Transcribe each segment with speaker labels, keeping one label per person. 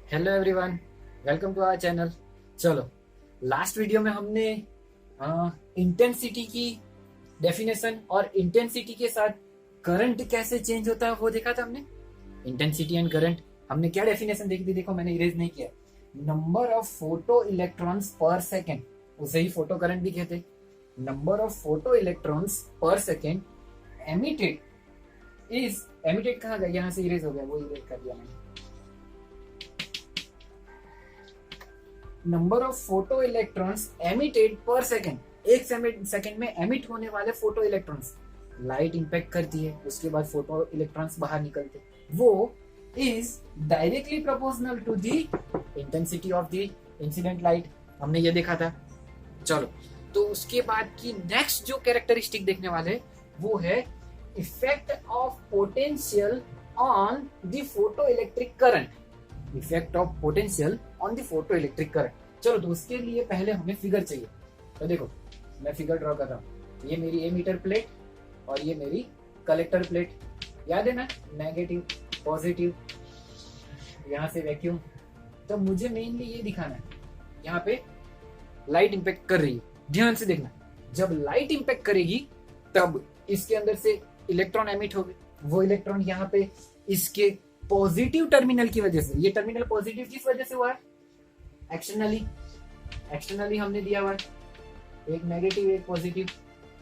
Speaker 1: Hello everyone, welcome to our channel. चलो, last video में हमने इंटेंसिटी की डेफिनेशन और इंटेंसिटी के साथ करंट कैसे चेंज होता है वो देखा था हमने। इंटेंसिटी एंड करंट हमने क्या डेफिनेशन देखी थी, देखो मैंने इरेज नहीं किया। नंबर ऑफ फोटो इलेक्ट्रॉन्स पर सेकेंड, उसे ही फोटो करंट भी कहते। नंबर ऑफ फोटो इलेक्ट्रॉन्स पर सेकेंड एमिटेड कहाँ गया, यहाँ से इरेज हो गया, वो इरेज कर दिया मैंने। Number of photo electrons emitted per second, एक सेकेंड में एमिट होने वाले फोटो इलेक्ट्रॉन्स, लाइट इंपैक्ट करती है उसके बाद फोटो इलेक्ट्रॉन्स बाहर निकलते, वो is directly proportional to the intensity of the incident light. हमने ये देखा था। चलो, तो उसके बाद की नेक्स्ट जो कैरेक्टरिस्टिक देखने वाले वो है effect of potential on the photo electric current. Effect of potential on the photo electric current. चलो, तो उसके लिए पहले हमें फिगर चाहिए। तो देखो, मैं फिगर ड्रॉ कर रहा हूँ। ये मेरी एमीटर प्लेट और ये मेरी कलेक्टर प्लेट। याद है ना, नेगेटिव पॉजिटिव, यहाँ से वैक्यूम। तो मुझे मेनली ये दिखाना है, यहाँ पे लाइट इंपैक्ट कर रही है। ध्यान से देखना, जब लाइट इंपैक्ट करेगी तब इसके अंदर से इलेक्ट्रॉन एमिट होंगे। वो इलेक्ट्रॉन यहाँ पे इसके पॉजिटिव टर्मिनल की वजह से, ये टर्मिनल पॉजिटिव किस वजह से हुआ है, एक्सटर्नली हमने दिया हुआ है, एक नेगेटिव एक पॉजिटिव।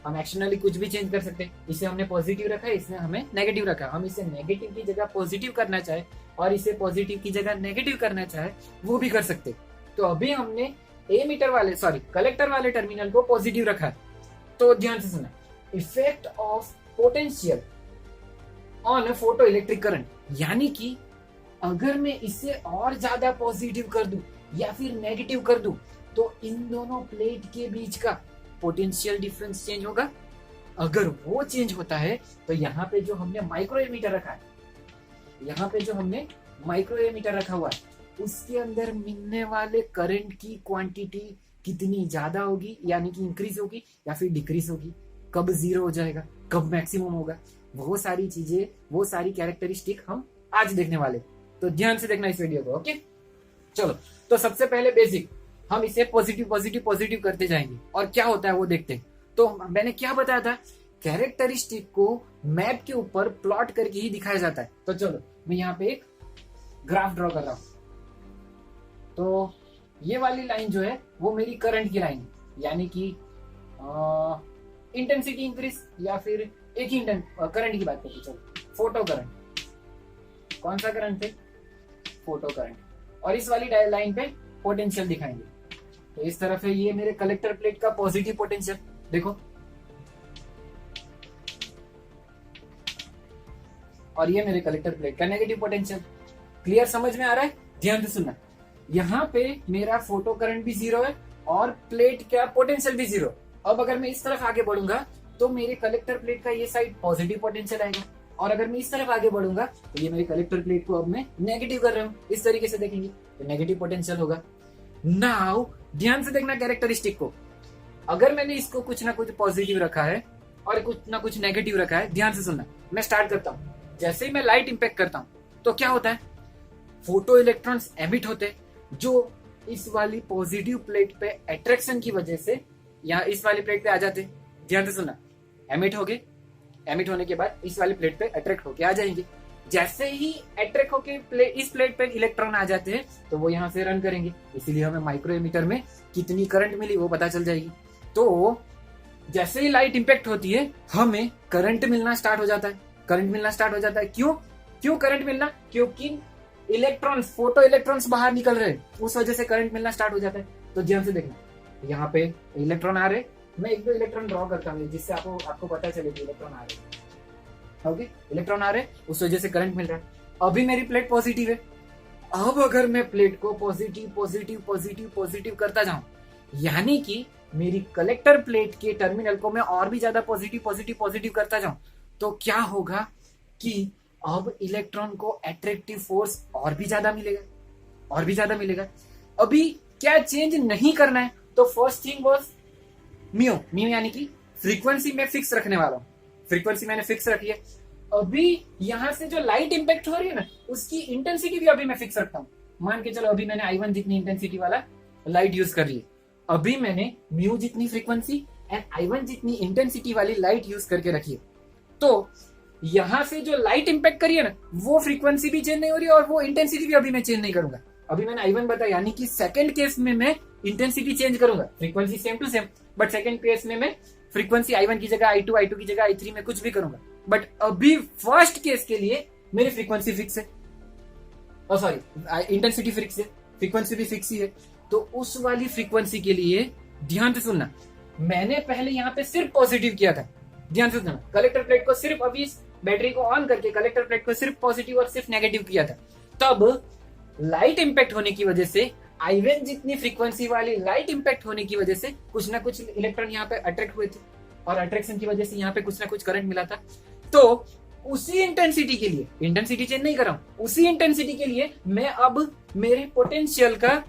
Speaker 1: हम एक्सटर्नली कुछ भी चेंज कर सकते हैं। इसे हमने पॉजिटिव रखा है, इसने हमें नेगेटिव रखा। हम इसे नेगेटिव की जगह पॉजिटिव करना चाहे और इसे पॉजिटिव की जगह नेगेटिव करना चाहे वो भी कर सकते। तो अभी हमने कलेक्टर वाले टर्मिनल को पॉजिटिव रखा है। तो ध्यान से सुना, effect of potential on photo electric current, यानी कि अगर मैं इसे और ज्यादा पॉजिटिव कर दूं या फिर नेगेटिव कर दूं तो इन दोनों प्लेट के बीच का पोटेंशियल डिफरेंस चेंज होगा। अगर वो चेंज होता है तो यहाँ पे जो हमने माइक्रो एमीटर रखा है, यहाँ पे जो हमने माइक्रो एमीटर रखा हुआ है, उसके अंदर मिलने वाले करंट की क्वांटिटी कितनी ज्यादा होगी, यानी कि इंक्रीज होगी या फिर डिक्रीज होगी, कब जीरो हो जाएगा, कब मैक्सिमम होगा, वो सारी चीजें, वो सारी कैरेक्टरिस्टिक हम आज देखने वाले। तो ध्यान से देखना इस वीडियो को, ओके। चलो, तो सबसे पहले बेसिक हम इसे पॉजिटिव पॉजिटिव पॉजिटिव करते जाएंगे और क्या होता है वो देखते हैं। तो मैंने क्या बताया था, कैरेक्टरिस्टिक को मैप के ऊपर प्लॉट करके ही दिखाया जाता है। तो चलो, मैं यहाँ पे एक ग्राफ ड्रॉ कर रहा हूं। तो ये वाली लाइन जो है वो मेरी करंट की लाइन है, यानी कि इंटेंसिटी इंक्रीज, या फिर एक ही करंट की बात करते। चलो, फोटो करंट, कौन सा करंट है, फोटो करंट। और इस वाली लाइन पे पोटेंशियल दिखाएंगे। तो इस तरफ है ये मेरे कलेक्टर प्लेट का पॉजिटिव पोटेंशियल, देखो, और ये मेरे कलेक्टर प्लेट का नेगेटिव पोटेंशियल। क्लियर, समझ में आ रहा है? ध्यान से सुनना, यहाँ पे मेरा फोटो करंट भी जीरो है और प्लेट का पोटेंशियल भी जीरो। अब अगर मैं इस तरफ आगे बढ़ूंगा तो मेरे कलेक्टर प्लेट का ये साइड पॉजिटिव पोटेंशियल आएगा, और अगर मैं इस तरफ आगे बढ़ूंगा तो ये मेरी कलेक्टर प्लेट को अब मैं नेगेटिव कर रहा हूँ। इस तरीके से देखेंगे तो नेगेटिव पोटेंशियल होगा। नाउ ध्यान से देखना कैरेक्टरिस्टिक को, अगर मैंने इसको कुछ ना कुछ पॉजिटिव रखा है और कुछ ना कुछ नेगेटिव रखा है, ध्यान से सुनना, मैं स्टार्ट करता हूँ। जैसे ही मैं लाइट इंपैक्ट करता हूँ तो क्या होता है, फोटो इलेक्ट्रॉन्स एमिट होते हैं जो इस वाली पॉजिटिव प्लेट पे अट्रैक्शन की वजह से यहाँ इस वाली प्लेट पे आ जाते हैं। ध्यान से सुनना, एमिट हो गए, एमिट होने के बाद इस वाली प्लेट पे अट्रैक्ट होके आ जाएंगे। जैसे ही अट्रैक्ट होके इस प्लेट पे इलेक्ट्रॉन आ जाते हैं तो वो यहाँ से रन करेंगे, इसीलिए हमें माइक्रो एमीटर में कितनी करंट मिली वो पता चल जाएगी। तो जैसे ही लाइट इंपैक्ट होती है हमें करंट मिलना स्टार्ट हो जाता है। करंट मिलना स्टार्ट हो जाता है, क्यों करंट मिलना, क्योंकि इलेक्ट्रॉन्स, फोटो इलेक्ट्रॉन्स बाहर निकल रहे हैं, उस वजह से करंट मिलना स्टार्ट हो जाता है। तो ध्यान से देखना, यहाँ पे इलेक्ट्रॉन आ रहे, मैं एक दो इलेक्ट्रॉन ड्रॉ करता हूँ जिससे आपको पता चले कि इलेक्ट्रॉन आ रहे। ओके, इलेक्ट्रॉन आ रहे, उस वजह से करंट मिल रहा है। अभी मेरी प्लेट पॉजिटिव है। अब अगर मैं प्लेट को पॉजिटिव पॉजिटिव पॉजिटिव पॉजिटिव करता जाऊं, यानी कि मेरी कलेक्टर प्लेट के टर्मिनल को मैं और भी ज्यादा पॉजिटिव पॉजिटिव पॉजिटिव करता जाऊं, तो क्या होगा कि अब इलेक्ट्रॉन को अट्रैक्टिव फोर्स और भी ज्यादा मिलेगा। अभी क्या चेंज नहीं करना है, तो फर्स्ट थिंग वाज म्यू यानी कि फ्रीक्वेंसी में फिक्स रखने वाला हूं। फ्रीक्वेंसी मैंने फिक्स रखी है। अभी यहां से जो लाइट इंपैक्ट हो रही है ना, उसकी इंटेंसिटी भी अभी मैं फिक्स रखता हूँ। मान के चलो अभी मैंने I1 जितनी इंटेंसिटी वाला लाइट यूज कर ली, अभी मैंने म्यू जितनी फ्रीक्वेंसी एंड I1 जितनी इंटेंसिटी वाली लाइट यूज करके रखी है, तो यहां से जो लाइट इंपैक्ट करी है ना, वो फ्रीक्वेंसी भी चेंज नहीं हो रही और वो इंटेंसिटी भी अभी मैं चेंज नहीं करूंगा। अभी मैंने I1 बताया, यानी कि सेकंड केस में मैं इंटेंसिटी चेंज करूंगा, frequency same to same, but second case में मैं फ्रीक्वेंसी I1 की जगह I2 की जगह I3 में कुछ भी करूंगा। बट अभी फर्स्ट केस के लिए मेरी फ्रीक्वेंसी फिक्स है, सॉरी इंटेंसिटी फिक्स है, फ्रीक्वेंसी भी फिक्स ही है। तो उस वाली फ्रीक्वेंसी के लिए ध्यान से सुनना, मैंने पहले यहाँ पे सिर्फ पॉजिटिव किया था, ध्यान से सुनना, कलेक्टर प्लेट को सिर्फ अभी इस बैटरी को ऑन करके कलेक्टर प्लेट को सिर्फ पॉजिटिव और सिर्फ नेगेटिव किया था। तब लाइट इंपैक्ट होने की वजह से I1 जितनी फ्रीक्वेंसी वाली लाइट इंपैक्ट होने की वजह से कुछ ना कुछ इलेक्ट्रॉन यहाँ पे अट्रैक्ट हुए थे और अट्रैक्शन की वजह से यहाँ पे कुछ ना कुछ करंट मिला था। तो उसी इंटेंसिटी के लिए, इंटेंसिटी चेंज नहीं कर रहा हूं, उसी इंटेंसिटी के लिए मैं अब मेरे पोटेंशियल का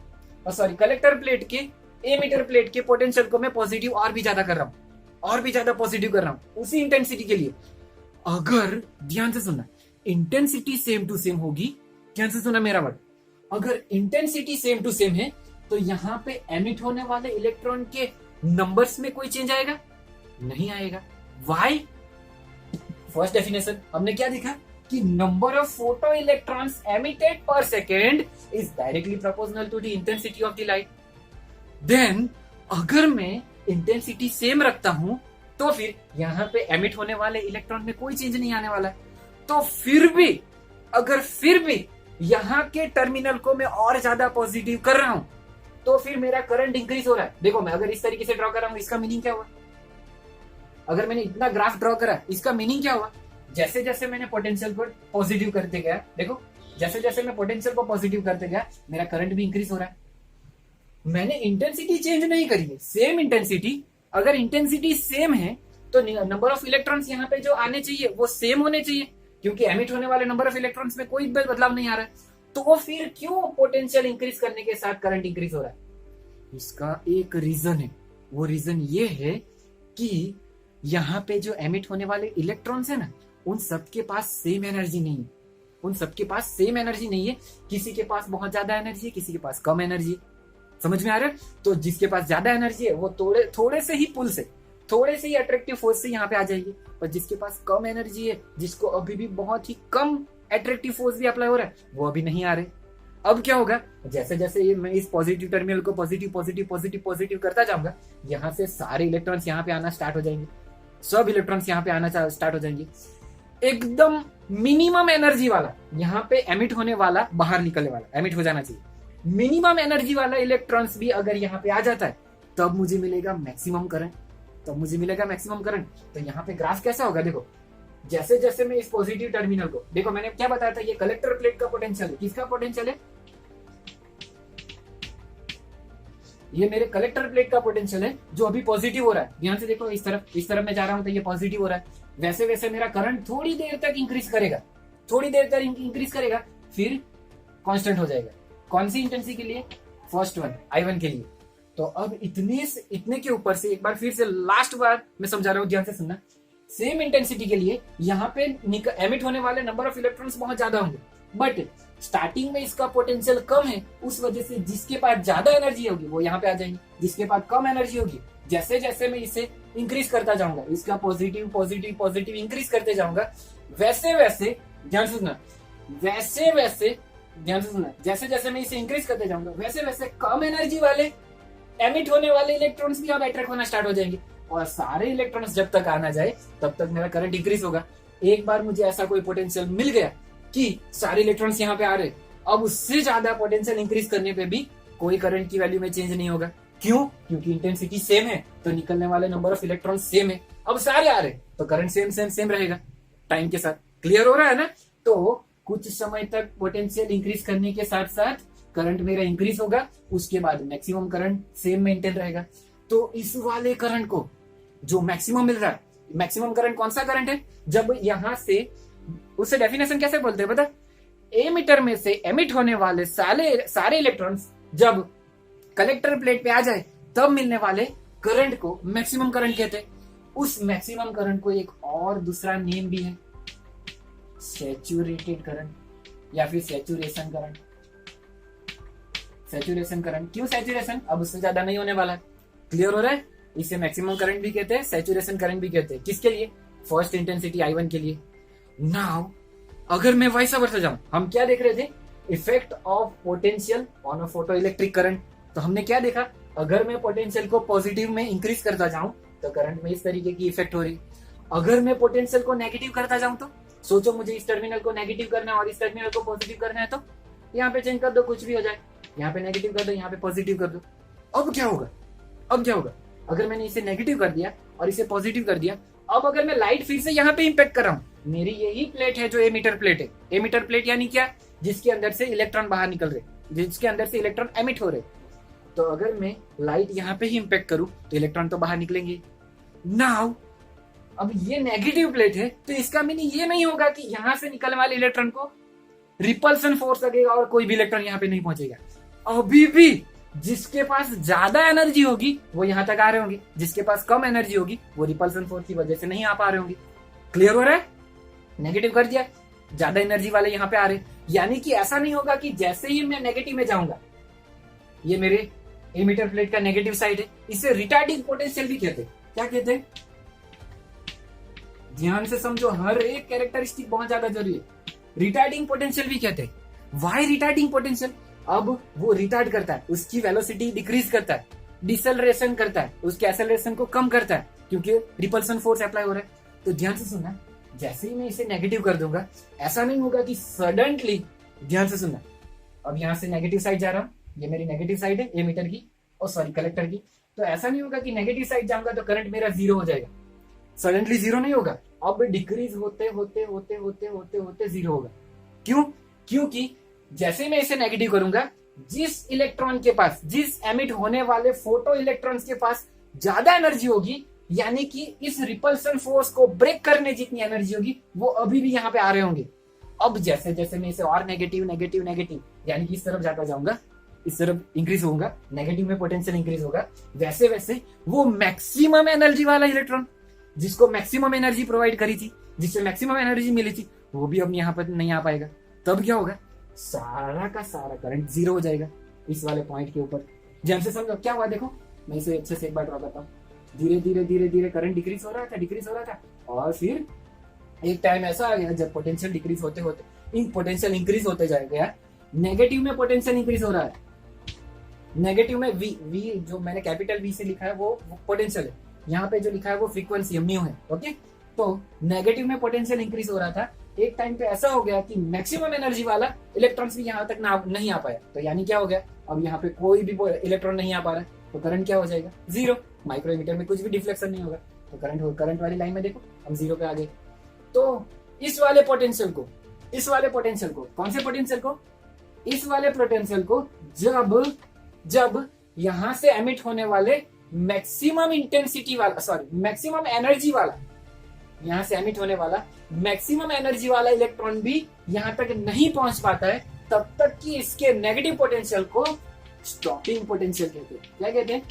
Speaker 1: कलेक्टर प्लेट के एमिटर प्लेट के पोटेंशियल को मैं पॉजिटिव और भी ज्यादा कर रहा हूं, और भी ज्यादा पॉजिटिव कर रहा हूं उसी इंटेंसिटी के लिए। अगर ध्यान से सुनना, इंटेंसिटी सेम टू सेम होगी, ध्यान से सुना मेरा वर्ड, अगर इंटेंसिटी सेम टू सेम है तो यहाँ पे एमिट होने वाले इलेक्ट्रॉन के नंबर्स में कोई चेंज आएगा? नहीं आएगा। व्हाई? फर्स्ट डेफिनेशन हमने क्या देखा कि number of photo electrons emitted per second is directly proportional to the intensity of the light. Then अगर मैं इंटेंसिटी सेम रखता हूं तो फिर यहाँ पे एमिट होने वाले इलेक्ट्रॉन में कोई चेंज नहीं आने वाला है। तो फिर भी यहाँ के टर्मिनल को मैं और ज्यादा पॉजिटिव कर रहा हूं तो फिर मेरा करंट इंक्रीज हो रहा है। देखो मैं अगर इस तरीके से ड्रॉ कर रहा हूं, इसका मीनिंग क्या हुआ? अगर मैंने इतना ग्राफ ड्रॉ करा, इसका मीनिंग क्या हुआ? जैसे जैसे मैंने पोटेंशियल को पॉजिटिव करते गया, देखो जैसे जैसे मैं पोटेंशियल को पॉजिटिव करते गया मेरा करंट भी इंक्रीज हो रहा है। मैंने इंटेंसिटी चेंज नहीं करी है, सेम इंटेंसिटी। अगर इंटेंसिटी सेम है तो नंबर ऑफ इलेक्ट्रॉन्स यहाँ पे जो आने चाहिए वो सेम होने चाहिए, क्योंकि एमिट होने वाले नंबर ऑफ इलेक्ट्रॉन्स में कोई बदलाव नहीं आ रहा है। तो फिर क्यों पोटेंशियल इंक्रीज करने के साथ करंट इंक्रीज हो रहा है? इसका एक रीजन है, वो रीजन ये है कि यहाँ पे जो एमिट होने वाले इलेक्ट्रॉन्स है ना, उन सबके पास सेम एनर्जी नहीं है, उन सबके पास सेम एनर्जी नहीं है। किसी के पास बहुत ज्यादा एनर्जी है, किसी के पास कम एनर्जी है। समझ में आ रहा है? तो जिसके पास ज्यादा एनर्जी है वो थोड़े से ही पुल से, थोड़े से ही अट्रैक्टिव फोर्स से यहाँ पे आ जाएगी, पर जिसके पास कम एनर्जी है, जिसको अभी भी बहुत ही कम अट्रैक्टिव फोर्स भी अप्लाई हो रहा है, वो अभी नहीं आ रहे। अब क्या होगा? जैसे जैसे ये मैं इस पॉजिटिव टर्मिनल को पॉजिटिव पॉजिटिव पॉजिटिव पॉजिटिव करता जाऊंगा, यहाँ से सारे इलेक्ट्रॉन्स यहाँ पे आना स्टार्ट हो जाएंगे, सब इलेक्ट्रॉन्स यहाँ पे आना स्टार्ट हो जाएंगे। एकदम मिनिमम एनर्जी वाला यहाँ पे एमिट होने वाला, बाहर निकलने वाला, एमिट हो जाना चाहिए, मिनिमम एनर्जी वाला इलेक्ट्रॉन्स भी अगर यहाँ पे आ जाता है तब मुझे मिलेगा मैक्सिमम करंट, तो यहाँ पे ग्राफ कैसा होगा? देखो जैसे जैसे मैं इस पॉजिटिव टर्मिनल को, देखो मैंने क्या बताया था, ये कलेक्टर प्लेट का पोटेंशियल है। किसका पोटेंशियल है? ये मेरे कलेक्टर प्लेट का पोटेंशियल है जो अभी पॉजिटिव हो रहा है। ध्यान से देखो, इस तरफ मैं जा रहा हूं तो ये पॉजिटिव हो रहा है। वैसे वैसे मेरा करंट थोड़ी देर तक इंक्रीज करेगा, फिर कांस्टेंट हो जाएगा। कौन सी इंटेंसिटी के लिए? फर्स्ट वन, I1 के लिए। तो अब इतने के ऊपर से एक बार फिर से लास्ट बार मैं समझा रहा हूँ, ध्यान से सुनना। सेम इंटेंसिटी के लिए यहाँ पे एमिट होने वाले नंबर ऑफ इलेक्ट्रॉन्स बहुत ज्यादा होंगे, बट स्टार्टिंग में इसका पोटेंशियल कम है, उस वजह से जिसके पास ज्यादा एनर्जी होगी वो यहाँ पे आ जाएंगे, जिसके पास कम एनर्जी होगी, जैसे जैसे मैं इसे इंक्रीज करता जाऊंगा, इसका पॉजिटिव पॉजिटिव पॉजिटिव इंक्रीज करते जाऊंगा, वैसे वैसे ध्यान से सुनना, जैसे जैसे मैं इसे इंक्रीज करते जाऊंगा वैसे वैसे कम एनर्जी वाले एमिट होने वाले इलेक्ट्रॉन्स भी अब अट्रैक्ट होना स्टार्ट हो जाएंगे, और सारे इलेक्ट्रॉन्स जब तक आना जाए तब तक मेरा करंट इंक्रीज होगा। एक बार मुझे ऐसा कोई पोटेंशियल मिल गया कि सारे इलेक्ट्रॉन्स यहाँ पे आ रहे, अब उससे ज्यादा पोटेंशियल इंक्रीज करने पे भी कोई करंट की वैल्यू में चेंज नहीं होगा। क्यों? क्योंकि इंटेंसिटी सेम है तो निकलने वाले नंबर ऑफ इलेक्ट्रॉन सेम है, अब सारे आ रहे तो करंट सेम रहेगा टाइम के साथ। क्लियर हो रहा है ना? तो कुछ समय तक पोटेंशियल इंक्रीज करने के साथ साथ करंट मेरा इंक्रीज होगा, उसके बाद मैक्सिमम करंट सेम मेंटेन रहेगा। तो इस वाले करंट को जो मैक्सिमम मिल रहा है, मैक्सिमम करंट कौन सा करंट है? जब यहां से, उससे डेफिनेशन कैसे बोलते हैं पता? एमिटर में से एमिट होने वाले सारे इलेक्ट्रॉन्स जब कलेक्टर प्लेट पे आ जाए तब मिलने वाले करंट को मैक्सिमम करंट कहते हैं। उस मैक्सिमम करंट को एक और दूसरा नेम भी है, सैचुरेटेड करंट या फिर सैचुरेशन करंट। Saturation current. क्यों सैचुरेशन? अब उससे ज्यादा नहीं होने वाला है। क्लियर हो रहा है? इसे मैक्सिमम करंट भी कहते हैं, सैचुरेशन करंट भी कहते हैं। किसके लिए? फर्स्ट इंटेंसिटी I1 के लिए। नाउ अगर मैं वैसा वर्सा जाऊं, हम क्या देख रहे थे? Effect of potential on a photo electric current. तो हमने क्या देखा? अगर मैं पोटेंशियल को पॉजिटिव में इंक्रीज करता जाऊं तो करंट में इस तरीके की इफेक्ट हो रही। अगर मैं पोटेंशियल को नेगेटिव करता जाऊं तो सोचो, मुझे इस टर्मिनल को नेगेटिव करना है और इस टर्मिनल को पॉजिटिव करना है, तो यहाँ पे चेंज कर दो, कुछ भी हो जाए। यहाँ पे नेगेटिव कर दो, यहाँ पे पॉजिटिव कर दो। अब क्या होगा? अब क्या होगा? अगर मैंने इसे नेगेटिव कर दिया और इसे पॉजिटिव कर दिया, अब अगर मैं लाइट फिर से यहाँ पे इंपैक्ट कर रहा हूँ, मेरी यही प्लेट है जो एमिटर प्लेट है। एमिटर प्लेट यानी क्या? जिसके अंदर से इलेक्ट्रॉन बाहर निकल रहे, जिसके अंदर से इलेक्ट्रॉन एमिट हो रहे। तो अगर मैं लाइट यहाँ पे ही इंपैक्ट करूं तो इलेक्ट्रॉन तो बाहर निकलेंगे। नाउ अब ये नेगेटिव प्लेट है, तो इसका मीनिंग ये नहीं होगा कि यहां से निकलने वाले इलेक्ट्रॉन को रिपल्सन फोर्स लगेगा और कोई भी इलेक्ट्रॉन यहाँ पे नहीं पहुंचेगा। अभी भी जिसके पास ज्यादा एनर्जी होगी वो यहां तक आ रहे होंगे, जिसके पास कम एनर्जी होगी वो रिपल्सन फोर्स की वजह से नहीं आ पा रहे होंगे। क्लियर हो रहा है? नेगेटिव कर दिया, ज्यादा एनर्जी वाले यहाँ पे आ रहे। यानी कि ऐसा नहीं होगा कि जैसे ही मैं नेगेटिव में जाऊंगा, ये मेरे एमिटर प्लेट का नेगेटिव साइड है, इसे रिटार्डिंग पोटेंशियल भी कहते हैं। क्या कहते हैं? ध्यान से समझो, हर एक कैरेक्टरिस्टिक बहुत ज्यादा जरूरी है। रिटार्डिंग पोटेंशियल भी कहते हैं। Why retarding potential? अब वो रिटार्ड करता है, उसकी वेलोसिटी डिक्रीज करता है, डिसेलरेशन करता है, उसके एक्सेलरेशन को कम करता है, क्योंकि रिपल्सन फोर्स अप्लाई हो रहा है। तो ध्यान से सुनना, जैसे ही मैं इसे नेगेटिव कर दूंगा, ऐसा नहीं होगा कि सडनली, ध्यान से सुनना, अब यहां से नेगेटिव साइड जा रहा हूं, ये मेरी नेगेटिव साइड है एमिटर की, और सॉरी कलेक्टर की। तो ऐसा नहीं होगा कि नेगेटिव साइड जाऊंगा तो करंट मेरा जीरो हो जाएगा। सडनली जीरो नहीं होगा, अब डिक्रीज होते होते होते होते होते होते जीरो होगा। क्यों? क्योंकि जैसे मैं इसे नेगेटिव करूंगा, जिस इलेक्ट्रॉन के पास, जिस एमिट होने वाले फोटो इलेक्ट्रॉन्स के पास ज्यादा एनर्जी होगी, यानी कि इस रिपल्सन फोर्स को ब्रेक करने जितनी एनर्जी होगी, वो अभी भी यहाँ पे आ रहे होंगे। अब जैसे जैसे मैं इसे और नेगेटिव नेगेटिव नेगेटिव यानी कि इस तरफ जाता जाऊंगा, इस तरफ इंक्रीज होगा, नेगेटिव में पोटेंशियल इंक्रीज होगा, वैसे वैसे वो मैक्सिमम एनर्जी वाला इलेक्ट्रॉन, जिसको मैक्सिमम एनर्जी प्रोवाइड करी थी, जिससे मैक्सिमम एनर्जी मिली थी, वो भी अब यहाँ पर नहीं आ पाएगा। तब क्या होगा? सारा का सारा करंट जीरो हो जाएगा इस वाले पॉइंट के ऊपर। ध्यान से समझो क्या हुआ, देखो मैं इसे अच्छे से एक बार ड्रॉ करता हूँ। धीरे धीरे धीरे धीरे करंट डिक्रीज हो रहा था, डिक्रीज हो रहा था, और फिर एक टाइम ऐसा आ गया जब पोटेंशियल डिक्रीज होते होते पोटेंशियल इंक्रीज होते जाएगा। नेगेटिव में पोटेंशियल इंक्रीज हो रहा है, नेगेटिव में वी जो मैंने कैपिटल वी से लिखा है वो पोटेंशियल है, यहाँ पे जो लिखा है वो फ्रीक्वेंसी म्यू है। ओके, तो नेगेटिव में पोटेंशियल इंक्रीज हो रहा था, एक टाइम पे ऐसा हो गया कि मैक्सिमम एनर्जी वाला इलेक्ट्रॉन्स भी यहाँ तक नहीं आ पाया। तो यानी क्या हो गया? अब यहाँ पे कोई भी इलेक्ट्रॉन नहीं आ पा रहा है, तो करंट क्या हो जाएगा? जीरो। माइक्रोमीटर में कुछ भी डिफ्लेक्शन नहीं होगा, तो करंट वाली लाइन में देखो हम जीरो पे आ गए। तो इस वाले पोटेंशियल को, कौन से पोटेंशियल को? इस वाले पोटेंशियल को जब यहां से एमिट होने वाले मैक्सिमम इंटेंसिटी वाला, सॉरी मैक्सिमम एनर्जी वाला, यहां से एमिट होने वाला मैक्सिमम एनर्जी वाला इलेक्ट्रॉन भी यहां तक नहीं पहुंच पाता है, तब तक कि इसके नेगेटिव पोटेंशियल को स्टॉपिंग पोटेंशियल कहते हैं। क्या कहते हैं?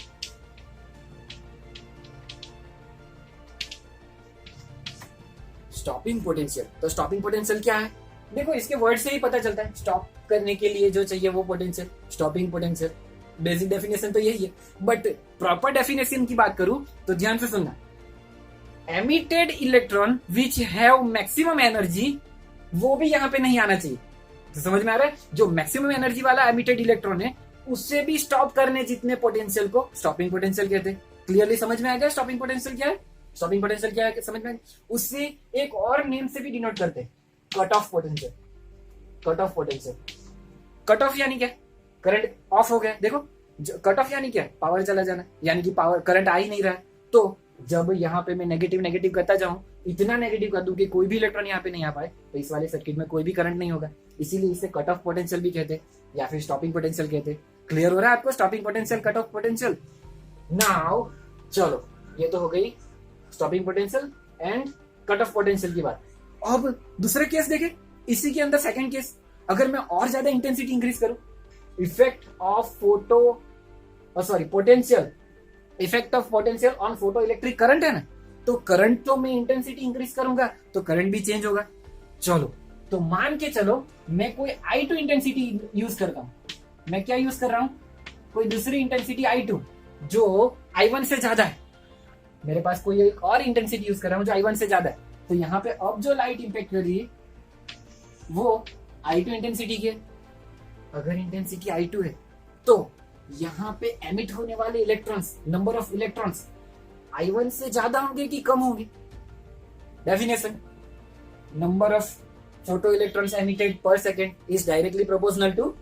Speaker 1: Stopping potential. तो स्टॉपिंग पोटेंशियल क्या है? देखो इसके वर्ड से ही पता चलता है, स्टॉप करने के लिए जो चाहिए वो potential, stopping potential. Basic definition तो यही है, बट प्रॉपर डेफिनेशन की बात करूं तो ध्यान से सुनना, emitted electron which have maximum energy, वो भी यहाँ पे नहीं आना चाहिए। तो समझ में आ रहा है? जो मैक्सिमम एनर्जी वाला एमिटेड इलेक्ट्रॉन है, उससे भी स्टॉप करने जितने पोटेंशियल को स्टॉपिंग पोटेंशियल कहते हैं। क्लियरली समझ में आ गया स्टॉपिंग पोटेंशियल क्या है? स्टॉपिंग पोटेंशियल क्या है समझ में? उससे एक और नेम से भी डिनोट करते हैं, cut off potential. Cut off potential, cut off यानी क्या? करंट ऑफ हो गया, देखो कट ऑफ यानी क्या? पावर चला जाना, यानी कि पावर करंट आ ही नहीं रहा है। तो जब यहाँ पे मैं नेगेटिव नेगेटिव करता जाऊं, इतना नेगेटिव कर दूं कि कोई भी इलेक्ट्रॉन यहाँ पे नहीं आ पाए, तो इस वाले सर्किट में कोई भी करंट नहीं होगा। इसीलिए इसे कट ऑफ पोटेंशियल भी कहते हैं या फिर स्टॉपिंग पोटेंशियल कहते हैं। क्लियर हो रहा है आपको? Stopping potential, cut off potential. Now चलो, ये तो हो गई stopping potential and cut off potential की बात। अब दूसरे केस देखें, इसी के अंदर सेकंड केस, अगर मैं और ज्यादा इंटेंसिटी इंक्रीज करूं, effect of potential, effect of potential on photo electric current है ना, तो करंट तो मैं इंटेंसिटी इंक्रीज करूंगा तो करंट भी चेंज होगा। चलो, तो मान के चलो मैं कोई I2 इंटेंसिटी यूज करता हूं, मैं क्या यूज कर रहा हूं, कोई दूसरी इंटेंसिटी I2 जो I1 से ज्यादा है, मेरे पास कोई एक और इंटेंसिटी यूज कर रहा हूं जो I1 से ज्यादा है। तो यहाँ पे अब जो लाइट इंपैक्ट कर रही है वो I2 इंटेंसिटी की है। अगर इंटेंसिटी I2 है तो यहाँ पे एमिट होने वाले electrons, number of electrons I1 से ज्यादा होंगे कि कम होंगे। Definition, number of photo electrons emitted per second is directly proportional to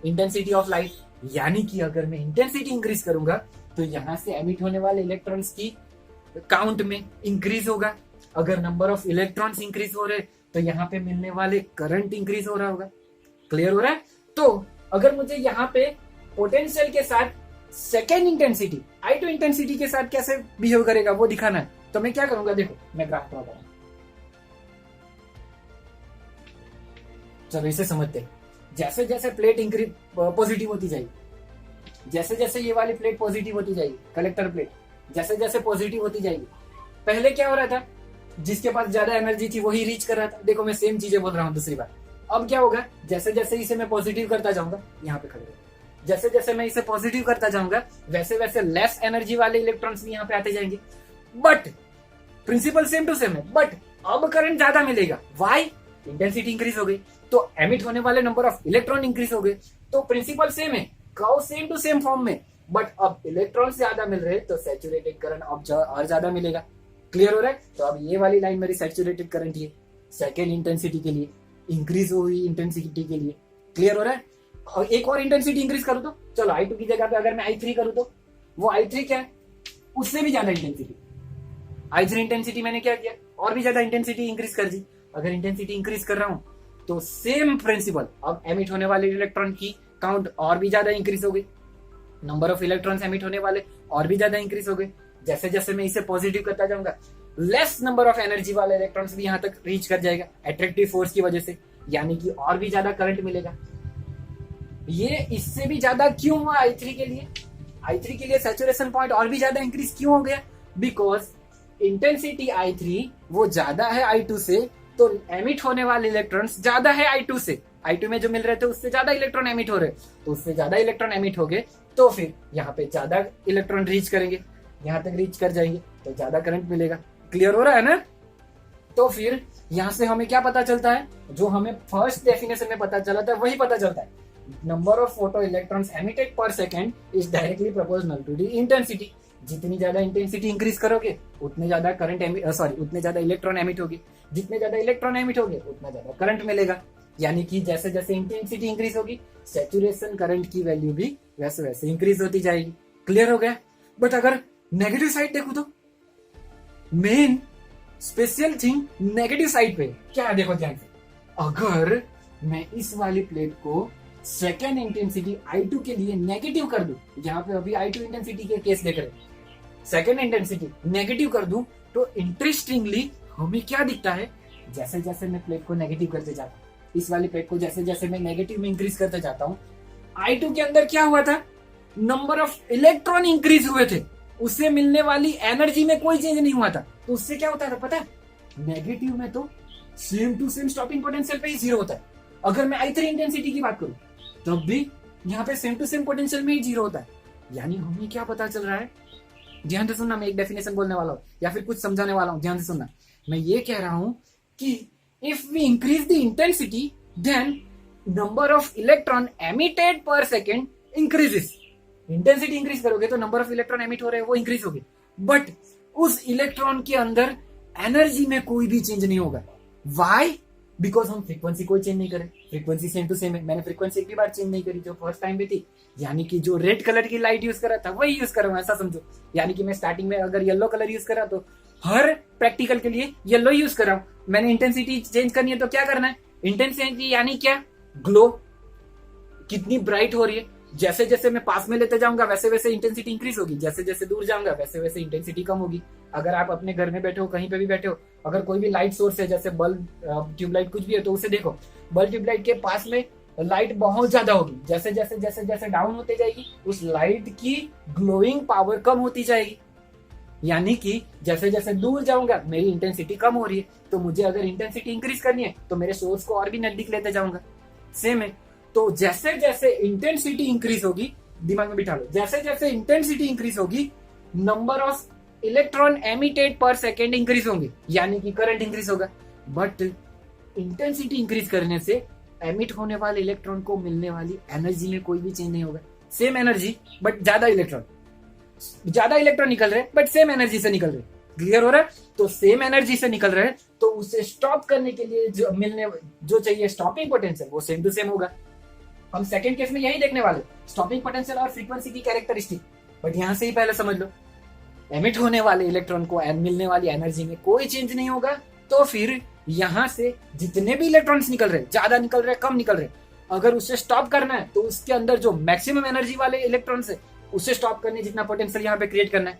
Speaker 1: intensity of light. यानी कि अगर मैं इंटेंसिटी इंक्रीज करूंगा तो यहां से एमिट होने वाले इलेक्ट्रॉन्स की काउंट में इंक्रीज होगा। अगर नंबर ऑफ इलेक्ट्रॉन्स इंक्रीज हो रहे तो यहाँ पे मिलने वाले करंट इंक्रीज हो रहा होगा। क्लियर हो रहा है? तो अगर मुझे यहाँ पे पोटेंशियल के साथ सेकेंड इंटेंसिटी I2 इंटेंसिटी के साथ कैसे बिहेव करेगा वो दिखाना है, तो मैं क्या करूंगा, देखो मैं ग्राफ ड्रॉ करूंगा। चलो इसे समझते हैं। जैसे जैसे प्लेट इंक्रीज पॉजिटिव होती जाएगी, जैसे जैसे ये वाली प्लेट पॉजिटिव होती जाएगी, कलेक्टर प्लेट जैसे जैसे पॉजिटिव होती जाएगी, पहले क्या हो रहा था, जिसके पास ज्यादा एनर्जी थी वही रीच कर रहा था। देखो मैं सेम चीजें बोल रहा हूँ दूसरी बार। अब क्या होगा, जैसे जैसे इसे मैं पॉजिटिव करता जाऊंगा, यहाँ पे खड़े हो, जैसे जैसे मैं इसे पॉजिटिव करता जाऊंगा वैसे वैसे लेस एनर्जी वाले इलेक्ट्रॉन्स भी यहाँ पे आते जाएंगे। But principle same to same है, बट अब करंट ज्यादा मिलेगा। वाई? इंटेंसिटी इंक्रीज हो गई तो एमिट होने वाले नंबर ऑफ इलेक्ट्रॉन इंक्रीज हो गए। तो प्रिंसिपल सेम है, curve same to same form में, बट अब इलेक्ट्रॉन ज्यादा मिल रहे तो सैचुरेटेड करंट अब और ज्यादा मिलेगा। क्लियर हो रहा है? तो अब ये वाली लाइन मेरी सैचुरेटेड करंट है सेकेंड इंटेंसिटी के लिए, इंक्रीज हुई इंटेंसिटी के लिए। क्लियर हो रहा है? और एक और इंटेंसिटी इंक्रीज करूं तो, चलो I2 की जगह पे अगर मैं I3 करूं तो वो I3 क्या है, उससे भी ज्यादा इंटेंसिटी। I3 इंटेंसिटी मैंने क्या किया, और भी ज्यादा इंटेंसिटी इंक्रीज कर दी। अगर इंटेंसिटी इंक्रीज कर रहा हूं तो सेम प्रिंसिपल, अब एमिट होने वाले इलेक्ट्रॉन की काउंट और भी ज्यादा इंक्रीज हो गई, नंबर ऑफ इलेक्ट्रॉन्स एमिट होने वाले और भी ज्यादा इंक्रीज हो गए। जैसे जैसे मैं इसे पॉजिटिव करता जाऊंगा लेस नंबर ऑफ एनर्जी वाले इलेक्ट्रॉन्स भी यहां तक रीच कर जाएगा अट्रैक्टिव फोर्स की वजह से, यानी कि और भी ज्यादा करंट मिलेगा। ये इससे भी ज्यादा क्यों हुआ I3 के लिए? I3 के लिए सैचुरेशन पॉइंट और भी ज्यादा इंक्रीज क्यों हो गया? बिकॉज इंटेंसिटी I3 वो ज्यादा है I2 से, तो एमिट होने वाले इलेक्ट्रॉन्स ज्यादा है I2 से। I2 में जो मिल रहे थे उससे ज्यादा इलेक्ट्रॉन एमिट हो रहे, तो उससे ज्यादा इलेक्ट्रॉन एमिट हो गए तो फिर यहाँ पे ज्यादा इलेक्ट्रॉन रीच करेंगे, यहाँ तक रीच कर जाएंगे तो ज्यादा करंट मिलेगा। क्लियर हो रहा है ना? तो फिर यहाँ से हमें क्या पता चलता है, जो हमें फर्स्ट डेफिनेशन में पता चला था वही पता चलता है। Number of photo electrons emitted per second is directly proportional to the intensity. जितनी ज्यादा इंटेंसिटी इंक्रीज करोगे उतने ज्यादा करंट उतने ज्यादा इलेक्ट्रॉन एमिट होगी, जितने ज्यादा इलेक्ट्रॉन एमिट होंगे उतना ज्यादा करंट मिलेगा। यानी कि जैसे जैसे इंटेंसिटी इंक्रीज होगी सैचुरेशन करंट की वैल्यू भी वैसे वैसे इंक्रीज होती जाएगी। क्लियर हो गया? बट अगर नेगेटिव साइड देखो तो main special thing negative side पे क्या है, देखो ध्यान से। अगर मैं इस वाली प्लेट को सेकेंड इंटेंसिटी I2 के लिए नेगेटिव कर दूं, यहाँ पे अभी I2 इंटेंसिटी के केस देख रहे हैं, सेकेंड इंटेंसिटी नेगेटिव कर दूं तो इंटरेस्टिंगली हमें क्या दिखता है, जैसे जैसे मैं प्लेट को नेगेटिव करते जाता हूँ, इस वाली प्लेट को जैसे जैसे मैं नेगेटिव में इंक्रीज करते जाता हूँ, I2 के अंदर क्या हुआ था, नंबर ऑफ इलेक्ट्रॉन इंक्रीज हुए थे, उससे मिलने वाली एनर्जी में कोई चेंज नहीं हुआ था। तो उससे क्या होता था पता है, नेगेटिव में तो same to same stopping potential पे ही जीरो होता है। अगर मैं I3 इंटेंसिटी की बात करूं तब भी यहाँ पे सेम टू सेम पोटेंशियल में ही जीरो होता है। यानी हमें क्या पता चल रहा है, ध्यान से सुनना, मैं एक डेफिनेशन बोलने वाला हूँ या फिर कुछ समझाने वाला हूँ, ध्यान से सुनना। मैं ये कह रहा हूं कि if we increase the intensity then number of electron emitted per second increases. Intensity increase करोगे तो नंबर ऑफ इलेक्ट्रॉन एमिट हो रहे हैं वो इंक्रीज होगी, बट उस इलेक्ट्रॉन के अंदर एनर्जी में कोई भी चेंज नहीं होगा। वाई? बिकॉज हम फ्रीक्वेंसी कोई चेंज नहीं करें, फ्रीक्वेंसी सेम टू सेम है। मैंने फ्रीक्वेंसी एक भी बार चेंज नहीं करी जो फर्स्ट टाइम भी थी, यानी कि जो रेड कलर की लाइट यूज कर रहा था वही यूज कर रहा हूं, ऐसा समझो। यानी कि मैं स्टार्टिंग में अगर येलो कलर यूज कर रहा तो हर प्रैक्टिकल के लिए येलो यूज कर रहा हूं। मैंने इंटेंसिटी चेंज करनी है तो क्या करना है, इंटेंसिटी यानी क्या, ग्लो कितनी ब्राइट हो रही है। जैसे जैसे मैं पास में लेते जाऊंगा वैसे वैसे इंटेंसिटी इंक्रीज होगी, जैसे जैसे दूर जाऊंगा वैसे वैसे इंटेंसिटी कम होगी। अगर आप अपने घर में बैठे हो, कहीं पे भी बैठे हो, अगर कोई भी लाइट सोर्स है जैसे बल्ब, ट्यूबलाइट कुछ भी है, तो उसे देखो, बल्ब ट्यूबलाइट के पास में लाइट बहुत ज्यादा होगी, जैसे जैसे जैसे जैसे डाउन होते जाएगी उस लाइट की ग्लोइंग पावर कम होती जाएगी। यानी कि जैसे जैसे दूर जाऊंगा मेरी इंटेंसिटी कम हो रही है, तो मुझे अगर इंटेंसिटी इंक्रीज करनी है तो मेरे सोर्स को और भी नजदीक लेते जाऊंगा। सेम है। तो जैसे जैसे इंटेंसिटी इंक्रीज होगी, दिमाग में बिठा लो, जैसे जैसे इंटेंसिटी इंक्रीज होगी number of electron emitted per second increase होंगे, यानी कि करंट इंक्रीज होगा। बट इंटेंसिटी इंक्रीज करने से एमिट होने वाले इलेक्ट्रॉन को मिलने वाली एनर्जी में कोई भी चेंज नहीं होगा। सेम एनर्जी बट ज्यादा इलेक्ट्रॉन निकल रहे बट सेम एनर्जी से निकल रहे। क्लियर हो रहा है? तो सेम एनर्जी से निकल रहे हैं तो उसे स्टॉप करने के लिए जो चाहिए स्टॉपिंग पोटेंशियल वो सेम टू सेम होगा। हम सेकंड केस में यही देखने वाले, स्टॉपिंग पोटेंशियल और फ्रीक्वेंसी की कैरेक्टरिस्टिक। बट यहां से ही पहले समझ लो, एमिट होने वाले इलेक्ट्रॉन को मिलने वाली एनर्जी में कोई चेंज नहीं होगा। तो फिर यहां से जितने भी इलेक्ट्रॉन्स निकल रहे, ज्यादा निकल रहे कम निकल रहे, अगर उसे स्टॉप करना है तो उसके अंदर जो मैक्सिमम एनर्जी वाले इलेक्ट्रॉन्स है उसे स्टॉप करने जितना पोटेंशियल यहाँ पे क्रिएट करना है।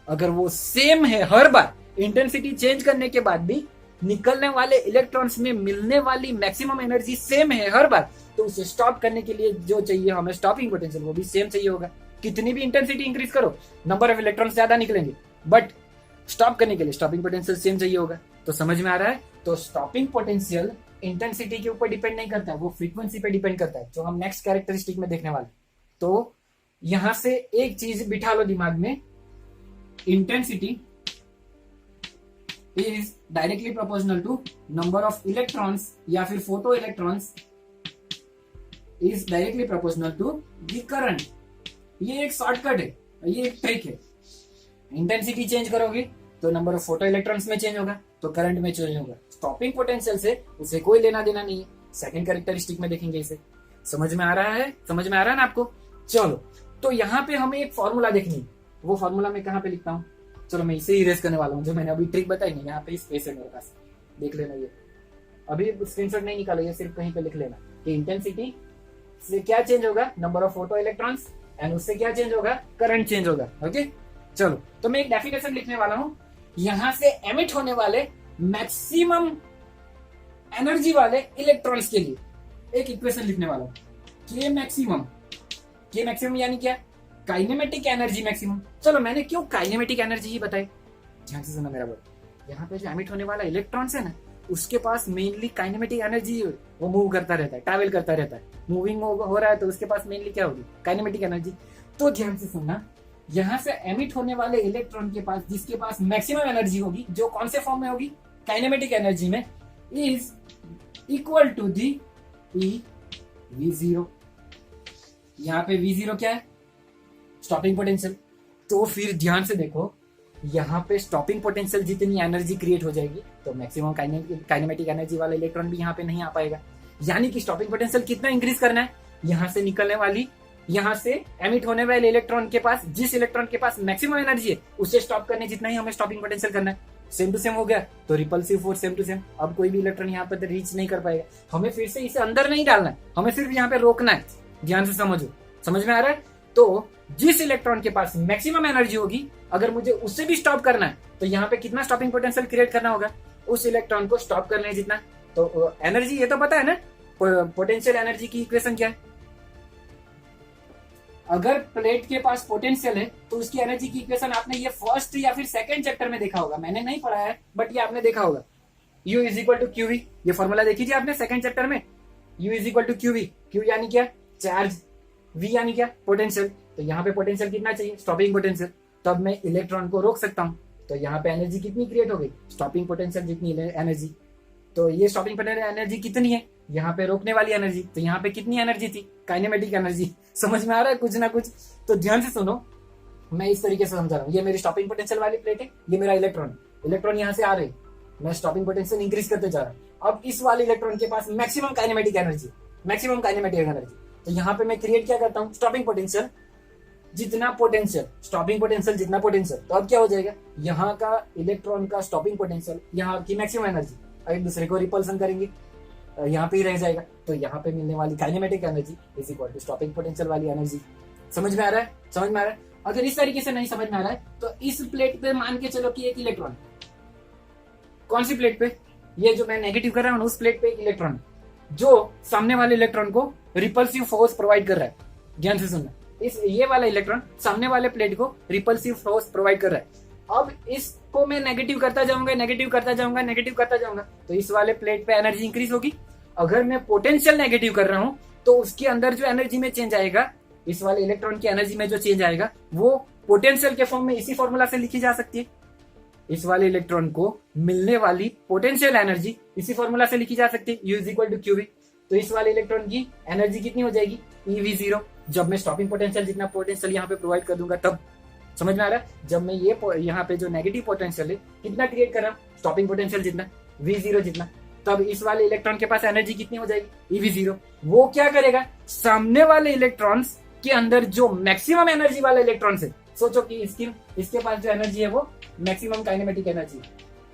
Speaker 1: अगर वो सेम है हर बार, इंटेंसिटी चेंज करने के बाद भी निकलने वाले इलेक्ट्रॉन्स में मिलने वाली मैक्सिमम एनर्जी सेम है हर बार, तो उसे स्टॉप करने के लिए जो चाहिए हमें स्टॉपिंग पोटेंशियल वो भी सेम चाहिए होगा। कितनी भी इंटेंसिटी इंक्रीज करो, नंबर ऑफ इलेक्ट्रॉन्स ज्यादा निकलेंगे बट स्टॉप करने के लिए स्टॉपिंग पोटेंशियल सेम चाहिए होगा। तो समझ में आ रहा है? तो स्टॉपिंग पोटेंशियल इंटेंसिटी के ऊपर डिपेंड नहीं करता है, वो फ्रीक्वेंसी पे डिपेंड करता है, जो हम नेक्स्ट कैरेक्टरिस्टिक में देखने वाले। तो यहां से एक चीज बिठा लो दिमाग में, intensity is directly proportional to number of electrons या फिर photo electrons is directly proportional to the current. ये एक शॉर्टकट है, ये एक ट्रिक है। इंटेंसिटी चेंज करोगे तो नंबर ऑफ फोटो इलेक्ट्रॉन्स में चेंज होगा, तो करंट में चेंज होगा। स्टॉपिंग पोटेंशियल से उसे कोई लेना देना नहीं है। सेकंड कैरेक्टरिस्टिक में देखेंगे इसे। समझ में आ रहा है? समझ में आ रहा है ना आपको? चलो, तो यहाँ पे हमें एक फॉर्मूला देखनी है। वो फॉर्मूला मैं कहाँ पे लिखता हूँ? चलो मैं इसे इरेज करने वाला हूँ, जो मैंने अभी ट्रिक बताई नहीं। यहाँ पे स्पेस है मेरे पास, देख लेना। ये अभी स्क्रीनशॉट नहीं निकालो, ये सिर्फ कहीं पे लिख लेना कि इंटेंसिटी से क्या चेंज होगा, number of photo electrons, and उससे क्या चेंज होगा, करंट चेंज होगा। ओके, चलो तो मैं एक डेफिनेशन लिखने वाला हूँ। यहां से एमिट होने वाले मैक्सिमम एनर्जी वाले इलेक्ट्रॉन्स के लिए एक इक्वेशन लिखने वाला हूँ। के मैक्सिमम यानी क्या? Kinematic energy maximum. चलो मैंने क्यों काइनेमेटिक एनर्जी ही बताई, ध्यान से सुना मेरा वर्ड। यहाँ पे जो एमिट होने वाला इलेक्ट्रॉन्स है ना, उसके पास मेनली काइनेमेटिक एनर्जी, वो मूव करता रहता है, ट्रैवल करता रहता है, मूविंग हो रहा है, तो उसके पास मेनली क्या होगी, काइनेमेटिक एनर्जी। तो ध्यान से सुनना, यहाँ से एमिट होने वाले इलेक्ट्रॉन के पास जिसके पास मैक्सिमम एनर्जी होगी, जो कौन से फॉर्म में होगी, काइनेमेटिक एनर्जी में, is equal to the V0। यहाँ पे V0 क्या है? Stopping potential. तो फिर ध्यान से देखो, यहाँ पे स्टॉपिंग पोटेंशियल जितनी एनर्जी क्रिएट हो जाएगी तो मैक्सिमम काइनेमेटिक एनर्जी वाला इलेक्ट्रॉन भी यहाँ पे नहीं आ पाएगा। यानी कि स्टॉपिंग पोटेंशियल कितना इंक्रीज करना है, यहाँ से निकलने वाली, यहाँ से एमिट होने वाले इलेक्ट्रॉन के पास, जिस इलेक्ट्रॉन के पास मैक्सिमम एनर्जी है उसे स्टॉप करने जितना ही हमें स्टॉपिंग पोटेंशियल करना है। सेम टू सेम हो गया, तो repulsive force same to same. अब कोई भी इलेक्ट्रॉन यहाँ पर रीच नहीं कर पाएगा। हमें फिर से इसे अंदर नहीं डालना है, हमें सिर्फ यहाँ पे रोकना है। ध्यान से समझो, समझ में आ रहा है? तो जिस इलेक्ट्रॉन के पास मैक्सिमम एनर्जी होगी, अगर मुझे उससे भी स्टॉप करना है तो यहाँ पे कितना स्टॉपिंग पोटेंशियल क्रिएट करना होगा, उस इलेक्ट्रॉन को स्टॉप करने जितना। तो एनर्जी ये तो पता है ना, पोटेंशियल एनर्जी की इक्वेशन क्या है? अगर प्लेट के पास पोटेंशियल है तो उसकी एनर्जी की इक्वेशन आपने ये फर्स्ट या फिर सेकंड चैप्टर में देखा होगा। मैंने नहीं पढ़ा है बट ये आपने देखा होगा। U is equal to QV, ये फॉर्मूला देखी थी आपने सेकंड चैप्टर में। U is equal to QV, Q यानी क्या? चार्ज, V यानी क्या? पोटेंशियल। तो यहाँ पे पोटेंशियल कितना चाहिए? Stopping potential. तब मैं इलेक्ट्रॉन को रोक सकता हूँ। तो यहाँ पे एनर्जी कितनी क्रिएट हो गई? स्टॉपिंग पोटेंशियल जितनी एनर्जी। तो ये स्टॉपिंग पोटेंशियल एनर्जी कितनी है? यहाँ पे रोकने वाली एनर्जी। तो यहाँ पे कितनी एनर्जी थी? Kinematic energy. समझ में आ रहा है कुछ ना कुछ? तो ध्यान से सुनो, मैं इस तरीके से समझा रहा हूँ। ये मेरी स्टॉपिंग पोटेंशियल वाली प्लेट है, ये मेरा इलेक्ट्रॉन यहाँ से आ रही, मैं स्टॉपिंग पोटेंशियल इंक्रीज करते जा रहा हूँ। अब इस वाले इलेक्ट्रॉन के पास मैक्सिमम काइनेमेटिक एनर्जी। तो यहाँ पे मैं क्रिएट क्या करता हूँ? स्टॉपिंग पोटेंशियल जितना पोटेंशियल, स्टॉपिंग पोटेंशियल जितना पोटेंशियल। तो अब क्या हो जाएगा? यहाँ का इलेक्ट्रॉन का स्टॉपिंग पोटेंशियल, यहाँ की मैक्सिमम एनर्जी, एक दूसरे को रिपल्सन करेंगे, यहाँ पे ही रह जाएगा। तो यहाँ पे मिलने वाली kinematic energy is equal to stopping potential वाली एनर्जी। समझ में आ रहा है? समझ में आ रहा है? अगर इस तरीके से नहीं समझ में आ रहा है तो इस प्लेट पे मान के चलो कि एक इलेक्ट्रॉन, कौन सी प्लेट पे? ये जो मैं नेगेटिव कर रहा हूँ उस प्लेट पे एक इलेक्ट्रॉन जो सामने वाले इलेक्ट्रॉन को रिपल्सिव फोर्स प्रोवाइड कर रहा है। ध्यान से सुनना, ये वाला इलेक्ट्रॉन सामने वाले प्लेट को रिपल्सिव फोर्स प्रोवाइड कर रहा है। अब इसको मैं नेगेटिव करता जाऊंगा, तो इस वाले प्लेट पे एनर्जी इंक्रीज होगी। अगर मैं पोटेंशियल नेगेटिव कर रहा हूं तो उसके अंदर जो एनर्जी में चेंज आएगा, इस वाले इलेक्ट्रॉन की एनर्जी में जो चेंज आएगा वो पोटेंशियल के फॉर्म में इसी फॉर्मूला से लिखी जा सकती है। इस वाले इलेक्ट्रॉन को मिलने वाली पोटेंशियल एनर्जी इसी फॉर्मूला से लिखी जा सकती है, U is equal to QV। तो इस वाले इलेक्ट्रॉन की एनर्जी कितनी हो जाएगी, EV0। जब मैं स्टॉपिंग पोटेंशियल जितना पोटेंशियल यहाँ पे प्रोवाइड कर दूंगा तब, समझ में आ रहा है? जब मैं ये यहाँ पे जो नेगेटिव पोटेंशियल है कितना क्रिएट कर रहा हूँ, स्टॉपिंग पोटेंशियल जितना, V0 जितना, तब इस वाले इलेक्ट्रॉन के पास एनर्जी कितनी हो जाएगी, EV0। वो क्या करेगा, सामने वाले इलेक्ट्रॉन्स के अंदर जो मैक्सिमम एनर्जी वाले इलेक्ट्रॉन्स है, सोचो कि इसके पास जो एनर्जी है वो मैक्सिमम काइनेमेटिक एनर्जी है,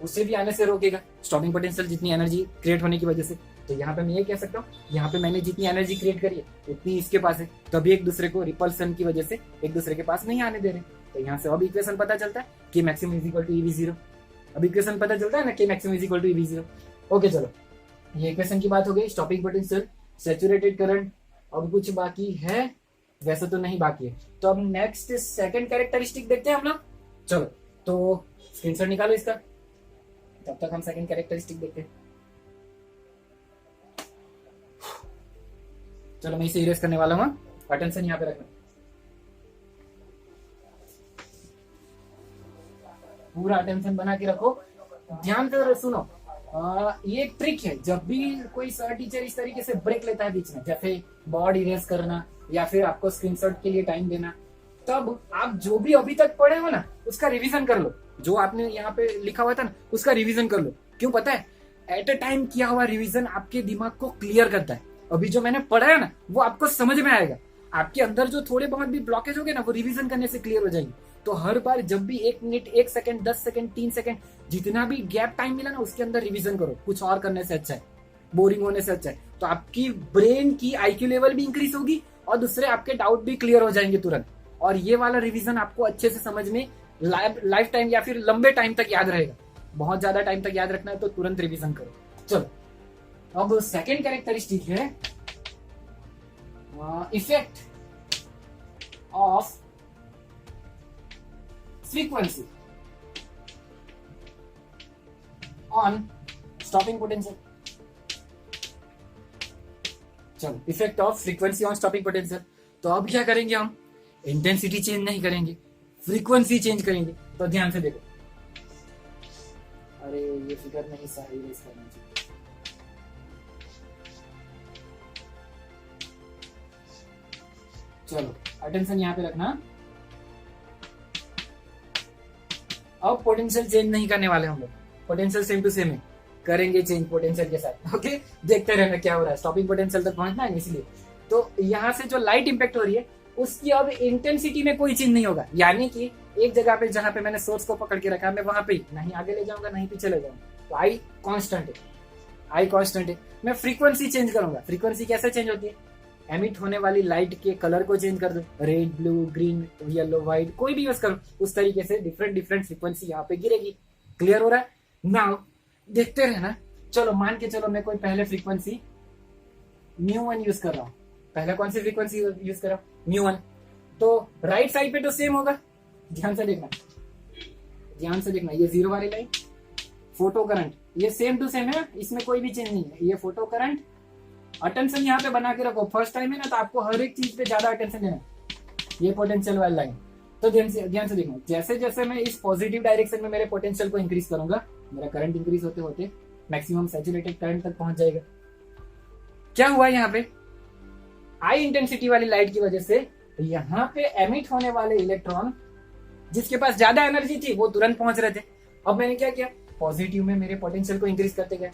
Speaker 1: उससे भी आने से रोकेगा स्टॉपिंग पोटेंशियल जितनी एनर्जी क्रिएट होने की वजह से। तो यहाँ पे मैं ये कह सकता हूँ, यहाँ पे मैंने जितनी एनर्जी क्रिएट करी है उतनी इसके पास है, तभी एक दूसरे को रिपल्सन की वजह से एक दूसरे के पास नहीं आने दे रहे। तो यहाँ से अब इक्वेशन पता चलता है कि maximum is equal to EV0। अब इक्वेशन पता चलता है ना कि maximum is equal to EV0। Okay चलो, ये इक्वेशन की बात हो गई, स्टॉपिंग पोटेंशियल, सैचुरेटेड करंट। अब कुछ बाकी है, वैसे तो नहीं बाकी है। तो अब नेक्स्ट सेकंड कैरेक्टरिस्टिक देखते हैं हम लोग। चलो तो स्क्रीनशॉट निकालो इसका, तब तक हम सेकंड कैरेक्टरिस्टिक देखते हैं। चलो मैं इसे इरेज करने वाला हूँ, अटेंशन यहाँ पे रखना, पूरा अटेंशन बना के रखो, ध्यान से सुनो। ये एक ट्रिक है, जब भी कोई सर टीचर इस तरीके से ब्रेक लेता है बीच में, जैसे बोर्ड इरेज करना या फिर आपको स्क्रीनशॉट के लिए टाइम देना, तब आप जो भी अभी तक पढ़े हो ना उसका रिवीजन कर लो। जो आपने यहाँ पे लिखा हुआ था ना उसका रिवीजन कर लो। क्यों पता है, एट अ टाइम किया हुआ रिवीजन आपके दिमाग को क्लियर करता है। अभी जो मैंने पढ़ा है ना वो आपको समझ में आएगा, आपके अंदर जो थोड़े बहुत भी ब्लॉकेज हो गए ना वो रिवीजन करने से क्लियर हो जाएंगे। तो हर बार जब भी 1 मिनट, 1 सेकंड, 10 सेकंड, 3 सेकंड, जितना भी गैप टाइम मिला ना उसके अंदर रिवीजन करो। कुछ और करने से अच्छा है, बोरिंग होने से अच्छा है। तो आपकी ब्रेन की IQ लेवल भी इंक्रीज होगी और दूसरे आपके डाउट भी क्लियर हो जाएंगे तुरंत। और ये वाला रिवीजन आपको अच्छे से समझ में लाइफ टाइम या फिर लंबे टाइम तक याद रहेगा। बहुत ज्यादा टाइम तक याद रखना है तो तुरंत रिवीजन करो। चलो अब सेकेंड कैरेक्टरिस्टिक है effect of frequency on stopping potential. चलो, effect of frequency on stopping potential. तो अब क्या करेंगे हम, इंटेंसिटी चेंज नहीं करेंगे, फ्रीक्वेंसी चेंज करेंगे। तो ध्यान से देखो, अरे ये फिगर नहीं सही रेस करना चाहिए। चलो अटेंशन यहाँ पे रखना। अब पोटेंशियल चेंज नहीं करने वाले हम लोग, पोटेंशियल सेम टू सेम है, करेंगे चेंज पोटेंशियल के साथ। ओके, देखते रहना क्या हो रहा है, स्टॉपिंग पोटेंशियल तक पहुंचना है इसलिए। तो यहाँ से जो लाइट इंपैक्ट हो रही है उसकी अब इंटेंसिटी में कोई चेंज नहीं होगा। यानी कि एक जगह पे जहां पे मैंने सोर्स को पकड़ के रखा, मैं वहां पे नहीं आगे ले जाऊंगा नहीं पीछे ले जाऊंगा। तो आई कांस्टेंट है, आई कांस्टेंट है। मैं फ्रीक्वेंसी चेंज करूंगा। फ्रीक्वेंसी कैसे चेंज होती है, एमिट होने वाली लाइट के कलर को चेंज कर दो, red, blue, green, yellow, white, कोई भी यूज करो, उस तरीके से डिफरेंट डिफरेंट फ्रीक्वेंसी यहाँ पे गिरेगी। क्लियर हो रहा है? नाउ देखते रहना। चलो मान के चलो मैं कोई पहले फ्रीक्वेंसी μ1 यूज कर रहा हूँ। पहले कौन सी फ्रीक्वेंसी यूज कर रहा हूँ, μ1। तो राइट साइड पे तो सेम होगा, ध्यान से देखना, ध्यान से देखना। ये जीरो वाली लाइन फोटो करंट, ये सेम टू सेम है, इसमें कोई भी चेंज नहीं है। ये फोटो करंट, अटेंशन यहाँ पे बना के रखो। फर्स्ट टाइम है ना तो आपको हर एक चीज पे ज्यादा अटेंशन देना। ये पोटेंशियल वाली लाइन, तो ध्यान से देखना। जैसे जैसे मैं इस पॉजिटिव डायरेक्शन में मेरे पोटेंशियल को इंक्रीज करूंगा, मेरा करंट इंक्रीज होते होते मैक्सिमम सैचुरेटेड करंट तक पहुंच जाएगा। क्या हुआ यहाँ पे, हाई इंटेंसिटी वाली लाइट की वजह से यहाँ पे एमिट होने वाले इलेक्ट्रॉन जिसके पास ज्यादा एनर्जी थी वो तुरंत पहुंच रहे थे। अब मैंने क्या किया, पॉजिटिव में मेरे पोटेंशियल को इंक्रीज करते गए।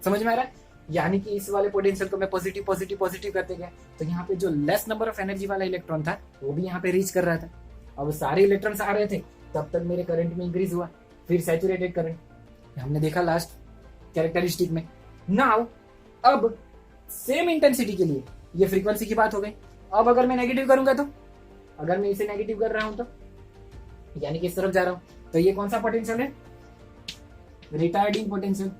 Speaker 1: समझ में आ रहा है? यानी कि इस वाले पोटेंशियल को मैं पॉजिटिव पॉजिटिव पॉजिटिव करते गए, तो यहाँ पे जो लेस नंबर ऑफ एनर्जी वाला इलेक्ट्रॉन था वो भी यहाँ पे रीच कर रहा था। अब सारे इलेक्ट्रॉन्स आ रहे थे, तब तक मेरे करंट में इंक्रीज हुआ, फिर सैचुरेटेड करंट हमने देखा लास्ट कैरेक्टरिस्टिक में। नाउ अब सेम इंटेंसिटी के लिए ये फ्रीक्वेंसी की बात हो गई। अब अगर मैं नेगेटिव करूंगा, तो अगर मैं इसे नेगेटिव कर रहा हूं तो यानी कि इस तरफ जा रहा हूं, तो ये कौन सा पोटेंशियल है, retarding potential.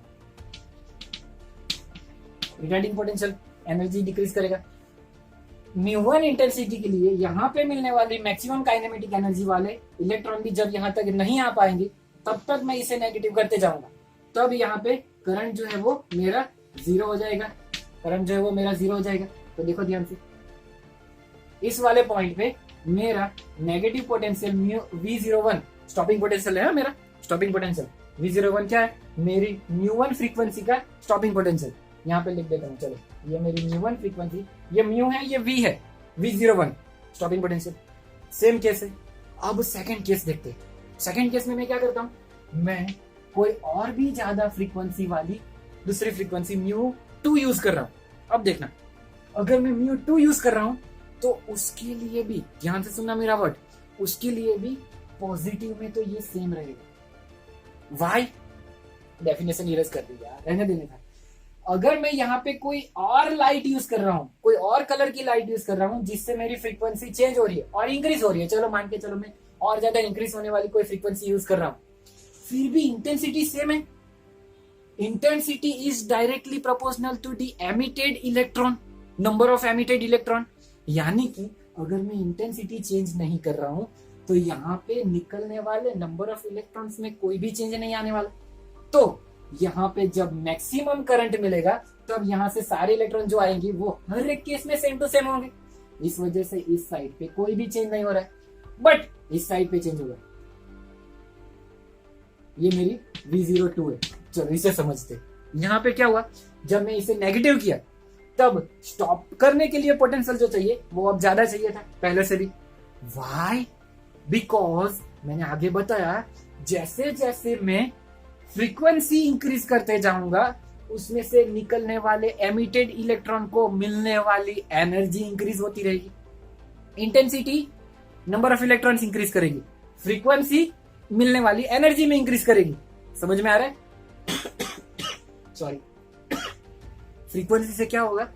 Speaker 1: Retarding potential energy decrease करेगा। μ1 इंटेंसिटी के लिए यहाँ पे मिलने वाली मैक्सिमम काइनेमेटिक एनर्जी वाले इलेक्ट्रॉन भी जब यहाँ तक नहीं आ पाएंगे, तब तक मैं इसे नेगेटिव करते जाऊंगा। तब यहाँ पे करंट जो है वो मेरा जीरो हो जाएगा। करंट जो है वो मेरा जीरो हो जाएगा। तो देखो ध्यान से, इस वाले पॉइंट पे मेरा negative potential V01 stopping potential है ना, मेरा स्टॉपिंग पोटेंशियल V01 क्या है, मेरी म्यू1 फ्रीक्वेंसी का स्टॉपिंग पोटेंशियल। यहाँ पे लिख देता हूँ, चलो ये मेरी म्यू1 फ्रीक्वेंसी, ये म्यू है, ये V है, V01 stopping potential. Same case है। अब सेकंड केस देखते हैं। सेकंड केस में मैं क्या करता हूँ, मैं कोई और भी ज्यादा फ्रीक्वेंसी वाली दूसरी फ्रीक्वेंसी म्यू2 यूज कर रहा हूँ। अब देखना, अगर मैं म्यू2 यूज कर रहा हूँ तो उसके लिए भी ध्यान से सुनना मेरा वर्ड, उसके लिए भी पॉजिटिव में तो ये सेम रहेगा। वाई, डेफिनेशन इरेज कर दी यार, रहने देने था। अगर मैं यहाँ पे कोई और लाइट यूज कर रहा हूँ, कोई और कलर की लाइट यूज कर रहा हूँ जिससे मेरी फ्रीक्वेंसी चेंज हो रही है और इंक्रीज हो रही है, चलो मान के चलो मैं और ज्यादा इंक्रीज होने वाली कोई फ्रीक्वेंसी यूज कर रहा हूँ, फिर भी इंटेंसिटी सेम है। Intensity is directly proportional to the emitted electron, number of emitted electron. यानी कि अगर मैं इंटेंसिटी चेंज नहीं कर रहा हूं तो यहाँ पे निकलने वाले नंबर ऑफ इलेक्ट्रॉन्स में कोई भी चेंज नहीं आने वाला। तो यहाँ पे जब मैक्सिमम करंट मिलेगा तब यहाँ से सारे इलेक्ट्रॉन जो आएंगे वो हर एक केस में सेम टू सेम होंगे। इस वजह से इस साइड पे कोई भी चेंज नहीं हो रहा है, बट इस साइड पे चेंज होगा। ये मेरी V02 है। चलो इसे समझते। यहाँ पे क्या हुआ, जब मैं इसे नेगेटिव किया तब स्टॉप करने के लिए पोटेंशियल जो चाहिए वो अब ज्यादा चाहिए था पहले से भी। वाई, बिकॉज मैंने आगे बताया जैसे जैसे मैं फ्रीक्वेंसी इंक्रीज करते जाऊंगा उसमें से निकलने वाले एमिटेड इलेक्ट्रॉन को मिलने वाली एनर्जी इंक्रीज होती रहेगी। Intensity number of electrons increase करेगी, फ्रीक्वेंसी मिलने वाली एनर्जी में इंक्रीज करेगी। समझ में आ रहा है? सॉरी, फ्रीक्वेंसी से क्या होगा,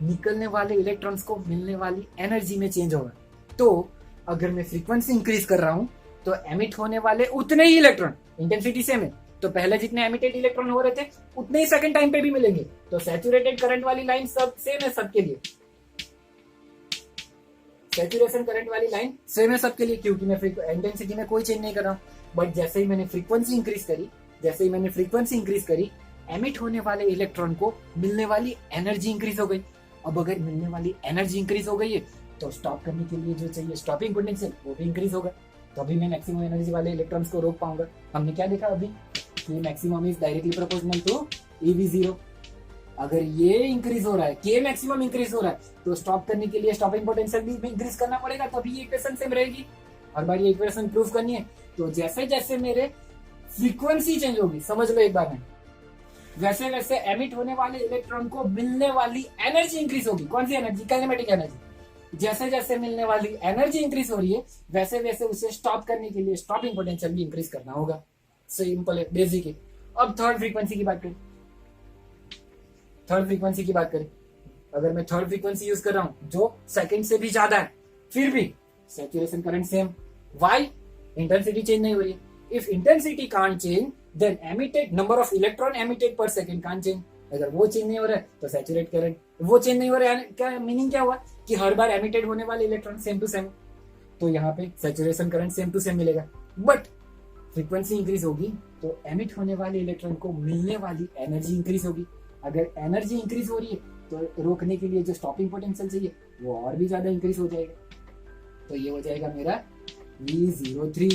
Speaker 1: निकलने वाले इलेक्ट्रॉन्स को मिलने वाली एनर्जी में चेंज होगा। तो अगर मैं फ्रीक्वेंसी इंक्रीज कर रहा हूं तो एमिट होने वाले उतने ही इलेक्ट्रॉन, इंटेंसिटी सेम है तो पहले जितने एमिटेड इलेक्ट्रॉन हो रहे थे उतने ही सेकंड टाइम पे भी मिलेंगे। तो सैचुरेटेड करंट वाली लाइन सब सेम है सबके लिए, सैचुरेशन करंट वाली लाइन सेम है सबके लिए, क्योंकि मैं इंटेंसिटी में कोई चेंज नहीं कर रहा हूं। बट जैसे ही मैंने फ्रीक्वेंसी इंक्रीज करी, एमिट होने वाले इलेक्ट्रॉन को मिलने वाली एनर्जी इंक्रीज हो गई। अब अगर मिलने वाली एनर्जी इंक्रीज हो गई है तो स्टॉप करने के लिए जो चाहिए स्टॉपिंग पोटेंशियल वो भी इंक्रीज होगा, तो अभी मैं मैक्सिमम एनर्जी वाले इलेक्ट्रॉन्स को रोक पाऊंगा। हमने क्या देखा अभी कि maximum is directly proportional to EV0। अगर ये इंक्रीज हो रहा है, के मैक्सिमम इंक्रीज हो रहा है, तो स्टॉप करने के लिए स्टॉपिंग पोटेंशियल भी इंक्रीज करना पड़ेगा, तभी ये इक्वेशन सेम रहेगी। हर बार ये इक्वेशन प्रूव करनी है। तो जैसे जैसे मेरे फ्रीक्वेंसी चेंज होगी, समझ लो एक बार में, वैसे वैसे एमिट होने वाले इलेक्ट्रॉन को मिलने वाली एनर्जी इंक्रीज होगी। कौन सी एनर्जी? Kinematic energy. जैसे जैसे मिलने वाली एनर्जी इंक्रीज हो रही है वैसे वैसे उसे स्टॉप करने के लिए स्टॉपिंग पोटेंशियल भी इंक्रीज करना होगा। सिंपल है, बेसिक है। अब थर्ड फ्रीक्वेंसी की बात करें। अगर मैं थर्ड फ्रीक्वेंसी यूज कर रहा हूं जो सेकंड से भी ज्यादा है, फिर भी saturation current same. Why? Intensity change नहीं हो रही है। If intensity can't change then emitted number of electron emitted per second can't change. अगर वो चेंज नहीं हो रहा है तो सैचुरेट करंट वो चेंज नहीं हो रहा है। क्या मीनिंग क्या हुआ कि हर बार एमिटेड होने वाले इलेक्ट्रॉन सेम टू सेम, तो यहाँ पे saturation current same to same मिलेगा। बट फ्रीक्वेंसी इंक्रीज होगी तो एमिट होने वाले इलेक्ट्रॉन को मिलने वाली एनर्जी इंक्रीज होगी। अगर एनर्जी इंक्रीज हो रही है तो रोकने के लिए जो स्टॉपिंग पोटेंशियल चाहिए वो और भी ज्यादा इंक्रीज हो जाएगा। तो ये हो जाएगा मेरा V03।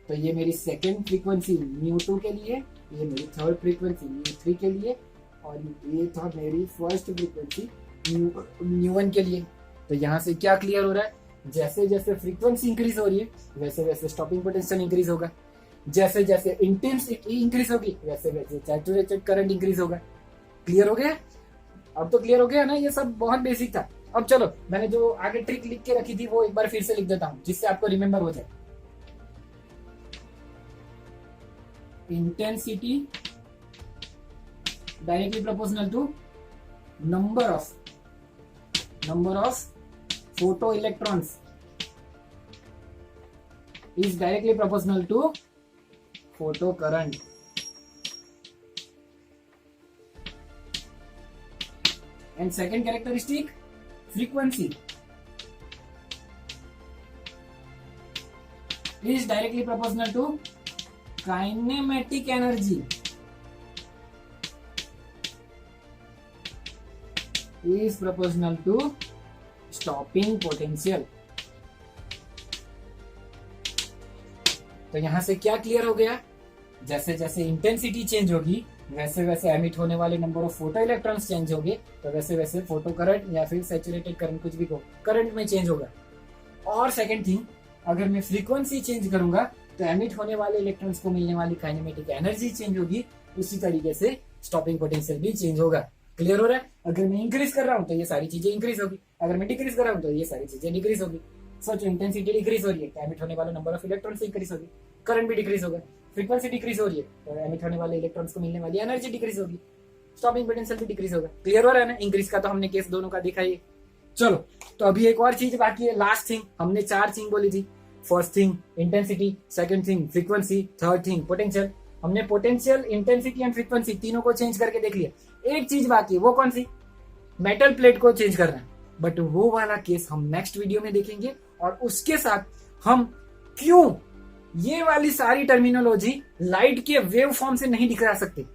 Speaker 1: तो ये मेरी सेकेंड फ्रीक्वेंसी म्यू2 के लिए, ये मेरी थर्ड फ्रीक्वेंसी म्यू3 के लिए, और ये था मेरी फर्स्ट फ्रीक्वेंसी म्यू1 के लिए। तो यहाँ से क्या क्लियर हो रहा है, जैसे जैसे फ्रीक्वेंसी इंक्रीज हो रही है वैसे वैसे स्टॉपिंग पोटेंशियल इंक्रीज होगा, जैसे जैसे इंटेंसिटी इंक्रीज होगी वैसे वैसे सैचुरेटेड करंट इंक्रीज होगा। क्लियर हो गया? अब तो क्लियर हो गया ना, ये सब बहुत बेसिक था। अब चलो मैंने जो आगे ट्रिक लिख के रखी थी वो एक बार फिर से लिख देता हूं जिससे आपको रिमेंबर हो जाए। Intensity directly proportional to number of photo electrons is directly proportional to photo current. And second characteristic, frequency is directly proportional to kinematic energy. Is proportional to stopping potential. तो यहां से क्या क्लियर हो गया, जैसे जैसे इंटेंसिटी चेंज होगी वैसे वैसे एमिट होने वाले number of photo electrons change होंगे, तो वैसे वैसे फोटो करंट या फिर सैचुरेटेड करंट कुछ भी करंट में चेंज होगा। और सेकंड थिंग, अगर मैं फ्रीक्वेंसी चेंज करूंगा तो एमिट होने वाले इलेक्ट्रॉन्स को मिलने वाली काइनेमेटिक एनर्जी चेंज होगी, उसी तरीके से स्टॉपिंग पोटेंशियल भी चेंज होगा। क्लियर हो रहा है? अगर मैं इंक्रीज कर रहा हूं तो ये सारी चीजें इंक्रीज होगी, अगर मैं डिक्रीज कर रहा हूं तो ये सारी चीजें डिक्रीज होगी। सोचो, इंटेंसिटी डिक्रीज हो रही है तो एमिट होने वाला नंबर ऑफ इलेक्ट्रॉन्स इंक्रीज होगी, करंट भी डिक्रीज होगा। फ्रीक्वेंसी डिक्रीज हो रही है तो एमिट होने वाले इलेक्ट्रॉन्स को मिलने वाली एनर्जी डिक्रीज होगी, स्टॉपिंग पोटेंशियल भी डिक्रीज होगा। क्लियर हो रहा है ना? इंक्रीज का तो हमने केस दोनों का देखा ही। चलो, तो अभी एक और चीज बाकी है, लास्ट थिंग। हमने 4 थिंग बोली थी। First thing intensity, second thing frequency, third thing potential. हमने पोटेंशियल, इंटेंसिटी एंड फ्रीक्वेंसी तीनों को चेंज करके देख लिया। एक चीज बाकी है, वो कौन सी? मेटल प्लेट को चेंज करना है, बट वो वाला केस हम नेक्स्ट वीडियो में देखेंगे। और उसके साथ हम क्यों ये वाली सारी टर्मिनोलॉजी लाइट के वेव फॉर्म से नहीं दिखा सकते।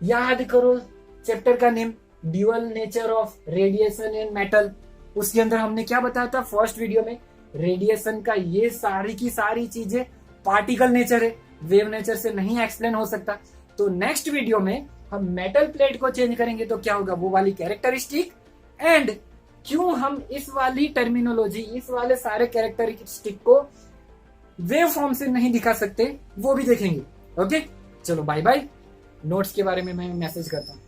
Speaker 1: याद करो चैप्टर का name, dual nature of radiation in metal. उसके अंदर हमने क्या बताया था फर्स्ट वीडियो में? रेडिएशन का ये सारी की सारी चीजें पार्टिकल नेचर है, वेव नेचर से नहीं एक्सप्लेन हो सकता। तो नेक्स्ट वीडियो में हम मेटल प्लेट को चेंज करेंगे तो क्या होगा, वो वाली कैरेक्टरिस्टिक, एंड क्यों हम इस वाली टर्मिनोलॉजी, इस वाले सारे कैरेक्टरिस्टिक को वेव फॉर्म से नहीं दिखा सकते, वो भी देखेंगे। ओके, चलो बाय बाय। नोट्स के बारे में मैं मैसेज करता हूँ।